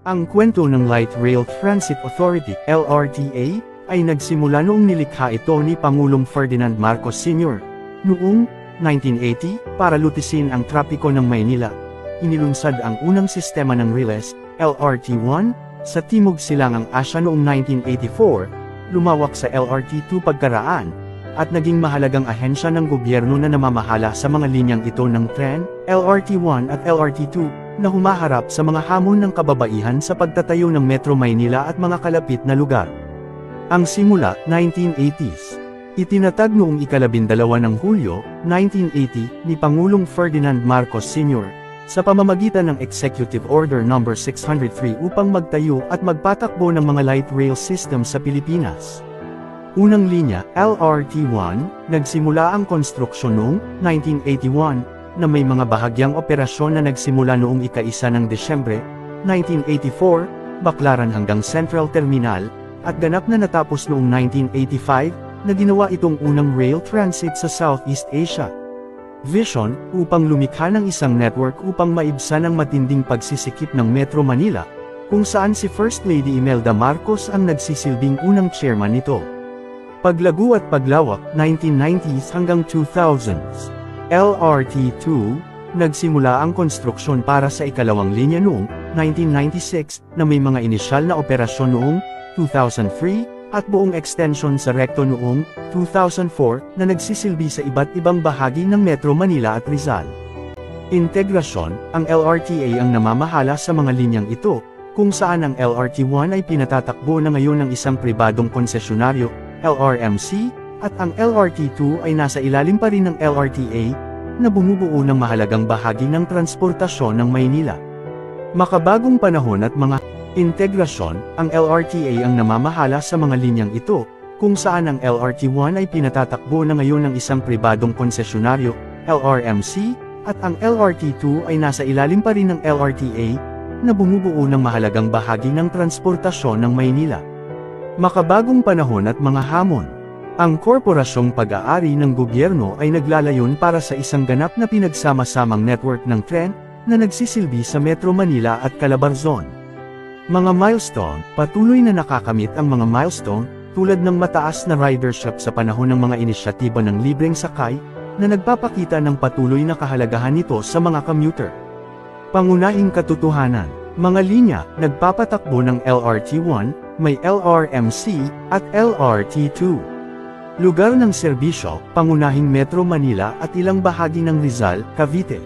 Ang kwento ng Light Rail Transit Authority, LRTA, ay nagsimula noong nilikha ito ni Pangulong Ferdinand Marcos Sr. Noong 1980, para lutisin ang trapiko ng Maynila, inilunsad ang unang sistema ng RILES, LRT-1, sa Timog Silangang Asya noong 1984, lumawak sa LRT-2 pagkaraan, at naging mahalagang ahensya ng gobyerno na namamahala sa mga linyang ito ng tren, LRT-1 at LRT-2, na humaharap sa mga hamon ng kababaihan sa pagtatayo ng Metro Maynila at mga kalapit na lugar. Ang simula, 1980s. Itinatag noong ika-12 ng Hulyo, 1980, ni Pangulong Ferdinand Marcos Sr., sa pamamagitan ng Executive Order No. 603 upang magtayo at magpatakbo ng mga light rail system sa Pilipinas. Unang linya, LRT-1, nagsimula ang konstruksyon noong 1981, na may mga bahagyang operasyon na nagsimula noong ika-1 ng Desyembre, 1984, Baclaran hanggang Central Terminal, at ganap na natapos noong 1985, na ginawa itong unang rail transit sa Southeast Asia. Vision, upang lumikha ng isang network upang maibsan ang matinding pagsisikip ng Metro Manila, kung saan si First Lady Imelda Marcos ang nagsisilbing unang chairman nito. Paglago at paglawak, 1990s hanggang 2000s. LRT-2, nagsimula ang konstruksyon para sa ikalawang linya noong 1996, na may mga inisyal na operasyon noong 2003, at buong extension sa rekto noong 2004, na nagsisilbi sa iba't ibang bahagi ng Metro Manila at Rizal. Integrasyon, ang LRTA ang namamahala sa mga linyang ito, kung saan ang LRT-1 ay pinatatakbo na ngayon ng isang pribadong konsesyonaryo, LRMC, at ang LRT-2 ay nasa ilalim pa rin ng LRTA, na bumubuo ng mahalagang bahagi ng transportasyon ng Maynila. Makabagong panahon at mga integrasyon, ang LRTA ang namamahala sa mga linyang ito, kung saan ang LRT-1 ay pinatatakbo na ngayon ng isang pribadong konsesyonaryo, LRMC, at ang LRT-2 ay nasa ilalim pa rin ng LRTA, na bumubuo ng mahalagang bahagi ng transportasyon ng Maynila. Makabagong panahon at mga hamon. Ang korporasyong pag-aari ng gobyerno ay naglalayon para sa isang ganap na pinagsama-samang network ng tren, na nagsisilbi sa Metro Manila at Calabarzon. Mga milestone, patuloy na nakakamit ang mga milestone, tulad ng mataas na ridership sa panahon ng mga inisyatiba ng libreng sakay, na nagpapakita ng patuloy na kahalagahan nito sa mga commuter. Pangunahing katotohanan, mga linya, nagpapatakbo ng LRT-1, may LRMC, at LRT-2. Lugar ng serbisyo, pangunahing Metro Manila at ilang bahagi ng Rizal, Cavite.